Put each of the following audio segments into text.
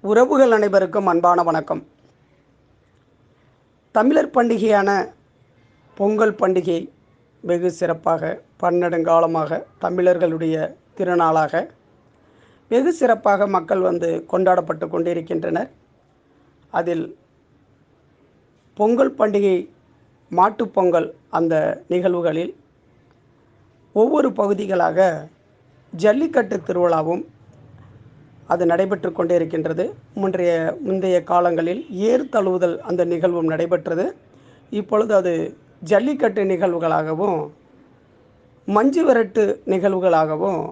உறவுகள் அனைவருக்கும் அன்பான வணக்கம். தமிழர் பண்டிகையான பொங்கல் பண்டிகை வெகு சிறப்பாக பன்னெடுங்காலமாக தமிழர்களுடைய திருநாளாக வெகு சிறப்பாக மக்கள் கொண்டாடப்பட்டு கொண்டிருக்கின்றனர். அதில் பொங்கல் பண்டிகை மாட்டுப்பொங்கல் அந்த நிகழ்வுகளில் ஒவ்வொரு பகுதிகளாக ஜல்லிக்கட்டு திருவிழாவும் அது நடைபெற்று கொண்டே இருக்கின்றது. முந்தைய காலங்களில் ஏர் தழுவுதல் அந்த நிகழ்வும் நடைபெற்றது. இப்பொழுது அது ஜல்லிக்கட்டு நிகழ்வுகளாகவும் மஞ்சு விரட்டு நிகழ்வுகளாகவும்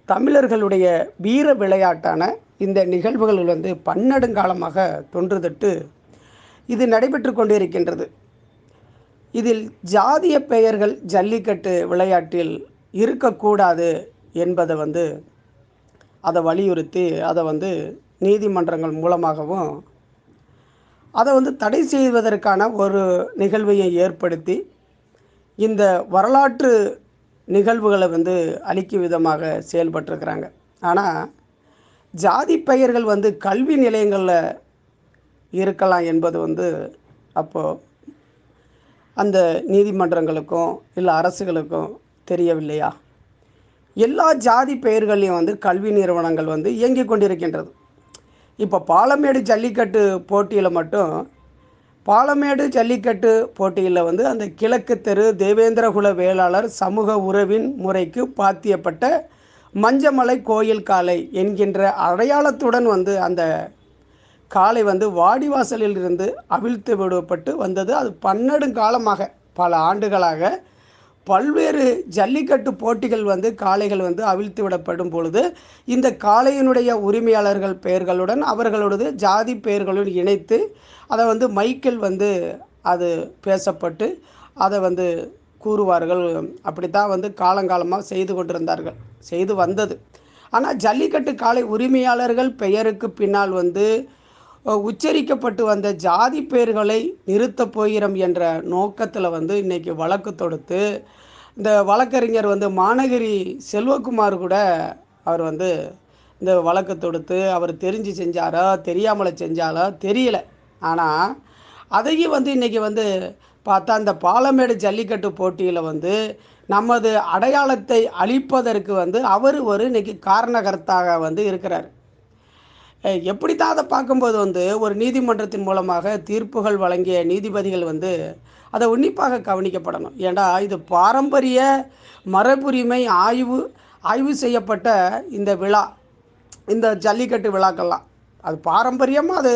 தமிழர்களுடைய வீர விளையாட்டான இந்த நிகழ்வுகள் பன்னெடுங்காலமாக தொன்றுதொட்டு இது நடைபெற்று கொண்டே இருக்கின்றது. இதில் ஜாதிய பெயர்கள் ஜல்லிக்கட்டு விளையாட்டில் இருக்கக்கூடாது என்பதை அதை வலியுறுத்தி அதை நீதிமன்றங்கள் மூலமாகவும் அதை தடை செய்வதற்கான ஒரு நிகழ்வையை ஏற்படுத்தி இந்த வரலாற்று நிகழ்வுகளை அளிக்கும் விதமாக செயல்பட்டிருக்கிறாங்க. ஆனால் ஜாதி பெயர்கள் கல்வி நிலையங்களில் இருக்கலாம் என்பது அப்போது அந்த நீதிமன்றங்களுக்கும் இல்லை அரசுகளுக்கும் தெரியவில்லையா? எல்லா ஜாதி பெயர்களையும் கல்வி நிறுவனங்கள் இயங்கி கொண்டிருக்கின்றது. இப்போ பாலமேடு ஜல்லிக்கட்டு போட்டியில் மட்டும் பாலமேடு ஜல்லிக்கட்டு போட்டியில் அந்த கிழக்கு தெரு தேவேந்திரகுல வேளாளர் சமூக உறவின் முறைக்கு பாத்தியப்பட்ட மஞ்சமலை கோயில் காளை என்கின்ற அடையாளத்துடன் அந்த காளை வாடிவாசலில் இருந்து அவிழ்த்து விடப்பட்டு வந்தது. அது பன்னெடுங்காலமாக பல ஆண்டுகளாக பல்வேறு ஜல்லிக்கட்டு போட்டிகள் காளைகள் அவிழ்த்து விடப்படும் பொழுது இந்த காளையினுடைய உரிமையாளர்கள் பெயர்களுடன் அவர்களோடது ஜாதி பெயர்களுடன் இணைத்து அதை மைக்கில் அது பேசப்பட்டு அதை கூறுவார்கள். அப்படித்தான் காலங்காலமாக செய்து கொண்டிருந்தார்கள், செய்து வந்தது. ஆனால் ஜல்லிக்கட்டு காளை உரிமையாளர்கள் பெயருக்கு பின்னால் உச்சரிக்கப்பட்டு வந்த ஜாதி பெயர்களை நிறுத்தப் போகிறோம் என்ற நோக்கத்தில் இன்றைக்கி வழக்கு தொடுத்து இந்த வழக்கறிஞர் மானகிரி செல்வகுமார் கூட அவர் இந்த வழக்கு தொடுத்து அவர் தெரிஞ்சு செஞ்சாரோ தெரியாமலை செஞ்சாலோ தெரியல. ஆனால் அதையும் இன்றைக்கி பார்த்தா இந்த பாலமேடு ஜல்லிக்கட்டு போட்டியில் நமது அடையாளத்தை அழிப்பதற்கு அவர் ஒரு இன்றைக்கி காரணகர்த்தாக இருக்கிறார். எப்படித்தான் அதை பார்க்கும்போது ஒரு நீதிமன்றத்தின் மூலமாக தீர்ப்புகள் வழங்கிய நீதிபதிகள் அதை உன்னிப்பாக கவனிக்கப்படணும். ஏண்டா இது பாரம்பரிய மரபுரிமை ஆய்வு செய்யப்பட்ட இந்த விழா, இந்த ஜல்லிக்கட்டு விழாக்கள்லாம் அது பாரம்பரியமாக அது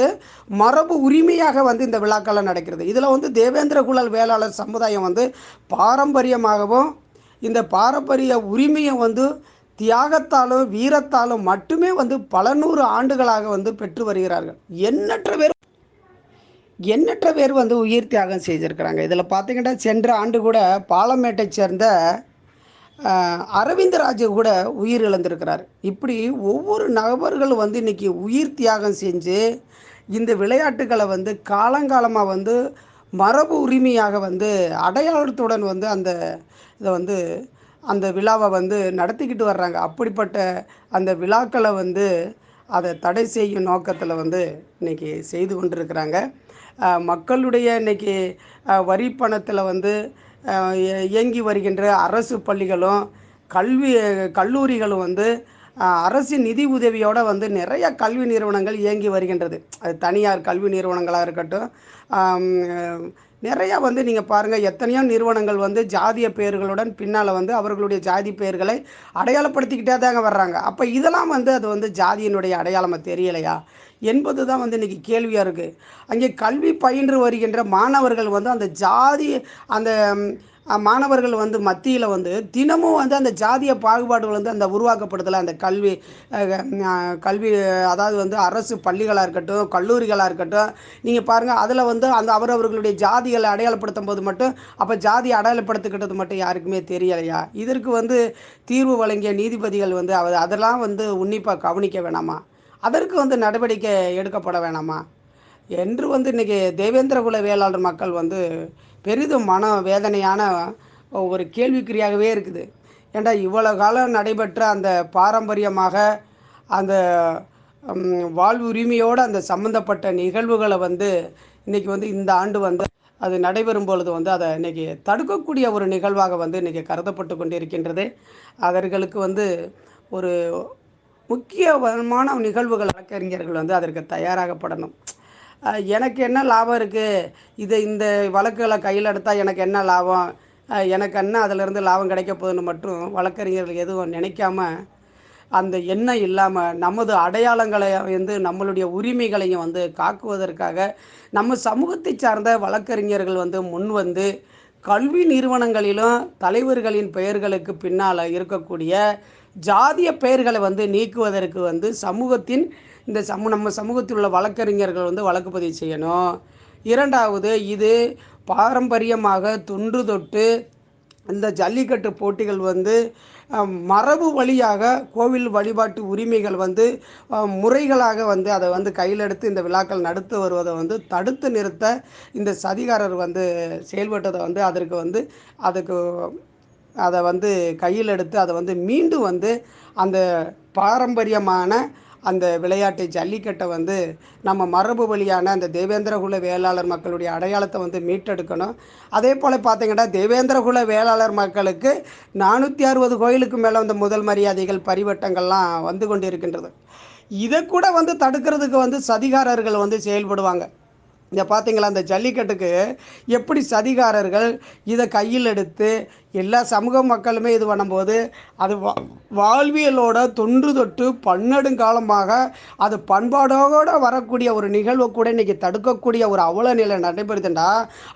மரபு உரிமையாக இந்த விழாக்கள்லாம் நடக்கிறது. இதில் தேவேந்திர குல வேளாளர் சமுதாயம் பாரம்பரியமாகவும் இந்த பாரம்பரிய உரிமையை தியாகத்தாலும் வீரத்தாலும் மட்டுமே பல நூறு ஆண்டுகளாக பெற்று வருகிறார்கள். எண்ணற்ற பேர் உயிர் தியாகம் செய்திருக்கிறாங்க. இதில் பார்த்தீங்கன்னா சென்ற ஆண்டு கூட பாலமேட்டை சேர்ந்த அரவிந்தராஜு கூட உயிர் இழந்திருக்கிறார். இப்படி ஒவ்வொரு நபர்களும் இன்றைக்கி உயிர் தியாகம் செஞ்சு இந்த விளையாட்டுகளை காலங்காலமாக மரபு உரிமையாக அடையாளத்துடன் அந்த இதை அந்த விழாவை நடத்திக்கிட்டு வர்றாங்க. அப்படிப்பட்ட அந்த விழாக்களை அதை தடை செய்யும் நோக்கத்தில் இன்றைக்கி செய்து கொண்டிருக்கிறாங்க. மக்களுடைய இன்றைக்கி வரி பணத்தில் இயங்கி வருகின்ற அரசு பள்ளிகளும் கல்லூரிகளும் அரசு நிதி உதவியோடு நிறைய கல்வி நிறுவனங்கள் இயங்கி வருகின்றது. அது தனியார் கல்வி நிறுவனங்களாக இருக்கட்டும், நிறையா நீங்கள் பாருங்கள் எத்தனையோ நிறுவனங்கள் ஜாதிய பெயர்களுடன் பின்னால் அவர்களுடைய ஜாதி பெயர்களை அடையாளப்படுத்திக்கிட்டே தாங்க வர்றாங்க. அப்போ இதெல்லாம் அது ஜாதியினுடைய அடையாளமாக தெரியலையா என்பது தான் இன்றைக்கி கேள்வியாக இருக்குது. அங்கே கல்வி பயின்று வருகின்ற மாணவர்கள் அந்த ஜாதி அந்த மாணவர்கள் மத்தியில் தினமும் அந்த ஜாதிய பாகுபாடுகள் அந்த உருவாக்கப்படுதலை அந்த கல்வி அதாவது அரசு பள்ளிகளாக இருக்கட்டும் கல்லூரிகளாக இருக்கட்டும் நீங்கள் பாருங்கள் அதில் அந்த அவரவர்களுடைய ஜாதிகளை அடையாளப்படுத்தும் போது மட்டும் அப்போ ஜாதி அடையாளப்படுத்திக்கிட்டது மட்டும் யாருக்குமே தெரியலையா? இதற்கு தீர்வு வழங்கிய நீதிபதிகள் அதெல்லாம் உன்னிப்பாக கவனிக்க வேணாமா? அதற்கு நடவடிக்கை எடுக்கப்பட வேணாமா என்று இன்றைக்கி தேவேந்திர குல வேளாளர் மக்கள் பெரிதும் மன வேதனையான ஒரு கேள்விக்குறியாகவே இருக்குது. ஏண்டா இவ்வளோ காலம் நடைபெற்ற அந்த பாரம்பரியமாக அந்த வாழ்வுரிமையோடு அந்த சம்மந்தப்பட்ட நிகழ்வுகளை வந்து இன்றைக்கி வந்து இந்த ஆண்டு வந்து அது நடைபெறும் பொழுது வந்து அதை இன்றைக்கி தடுக்கக்கூடிய ஒரு நிகழ்வாக வந்து இன்றைக்கி கருதப்பட்டு கொண்டிருக்கின்றது. அவர்களுக்கு வந்து ஒரு முக்கியமான நிகழ்வுகள் வழக்கறிஞர்கள் வந்து அதற்கு தயாராகப்படணும். எனக்கு என்ன லாபம் இருக்குது, இந்த வழக்குகளை கையில் எடுத்தால் எனக்கு என்ன லாபம், எனக்கு என்ன அதிலிருந்து லாபம் கிடைக்க போகுதுன்னு மட்டும் வழக்கறிஞர்கள் எதுவும் நினைக்காம, அந்த எண்ணம் இல்லாமல் நமது அடையாளங்களை வந்து நம்மளுடைய உரிமைகளையும் வந்து காக்குவதற்காக நம்ம சமூகத்தை சார்ந்த வழக்கறிஞர்கள் வந்து முன் வந்து கல்வி நிறுவனங்களிலும் தலைவர்களின் பெயர்களுக்கு பின்னால் இருக்கக்கூடிய ஜாதிய பெயர்களை வந்து நீக்குவதற்கு வந்து சமூகத்தின் நம்ம சமூகத்தில் உள்ள வழக்கறிஞர்கள் வந்து வழக்கு பதிவு செய்யணும். இரண்டாவது, இது பாரம்பரியமாக தொன்று தொட்டு இந்த ஜல்லிக்கட்டு போட்டிகள் வந்து மரபு வழியாக கோவில் வழிபாட்டு உரிமைகள் வந்து முறைகளாக வந்து அதை வந்து கையில் எடுத்து இந்த விழாக்கள் நடத்து வருவதை வந்து தடுத்து நிறுத்த இந்த சதிகாரர் வந்து செயல்பட்டதை வந்து அதுக்கு அதை வந்து கையில் எடுத்து அதை வந்து மீண்டும் வந்து அந்த பாரம்பரியமான அந்த விளையாட்டு ஜல்லிக்கட்டை வந்து நம்ம மரபு வழியான அந்த தேவேந்திரகுல வேளாளர் மக்களுடைய அடையாளத்தை வந்து மீட்டெடுக்கணும். அதே போல் பார்த்திங்கன்னா தேவேந்திரகுல வேளாளர் மக்களுக்கு 460 கோயிலுக்கு மேலே வந்து முதல் மரியாதைகள் பரிவட்டங்கள்லாம் வந்து கொண்டு இருக்கின்றது. இதை கூட வந்து தடுக்கிறதுக்கு வந்து சதிகாரர்கள் வந்து செயல்படுவாங்க. இதை பார்த்தீங்களா, அந்த ஜல்லிக்கட்டுக்கு எப்படி சதிகாரர்கள் இதை கையில் எடுத்து எல்லா சமூக மக்களுமே இது பண்ணும்போது அது வாழ்வியலோட தொன்று தொட்டு பன்னெடுங்காலமாக அது பண்பாடோடு வரக்கூடிய ஒரு நிகழ்வை கூட இன்றைக்கி தடுக்கக்கூடிய ஒரு அவல நிலை நடைபெறுதுண்டா,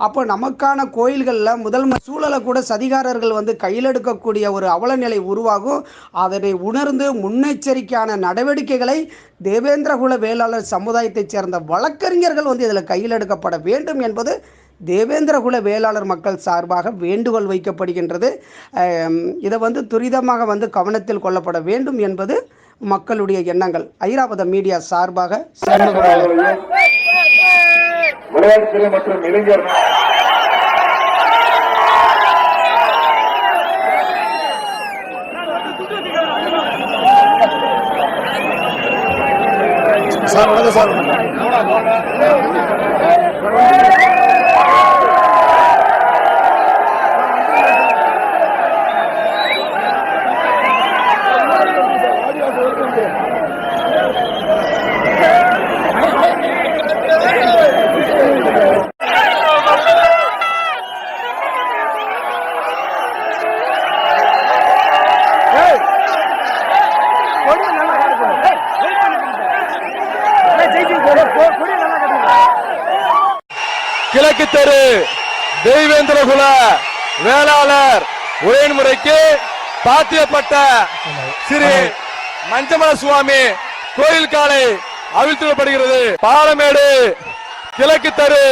அப்போ நமக்கான கோயில்களில் முதல் சூழலை கூட சதிகாரர்கள் வந்து கையில் எடுக்கக்கூடிய ஒரு அவல நிலை உருவாகும். அதனை உணர்ந்து முன்னெச்சரிக்கையான நடவடிக்கைகளை தேவேந்திரகுல வேளாளர் சமுதாயத்தைச் சேர்ந்த வழக்கறிஞர்கள் வந்து இதில் கையில் எடுக்கப்பட வேண்டும் என்பது தேவேந்திரகுல வேளாளர் மக்கள் சார்பாக வேண்டுகோள் வைக்கப்படுகின்றது. இதை வந்து துரிதமாக வந்து கவனத்தில் கொள்ளப்பட வேண்டும் என்பது மக்களுடைய எண்ணங்கள். ஐராவதம் மீடியா சார்பாக விளையாட்டுத்துறை மற்றும் இளைஞர் சார் வணக்கம் சார். கிழக்கு தெரு தெய்வேந்திரகுல வேளாளர் உரைமுறைக்கு பாத்தியப்பட்ட ஸ்ரீ மஞ்சமல சுவாமி கோயில் காலை அவிழ்த்துவிடப்படுகிறது. பாலமேடு கிழக்கு தெரு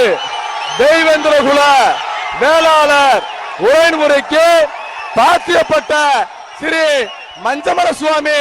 தெய்வேந்திரகுல வேளாளர் உரைமுறைக்கு பாத்தியப்பட்ட ஸ்ரீ மஞ்சமல சுவாமி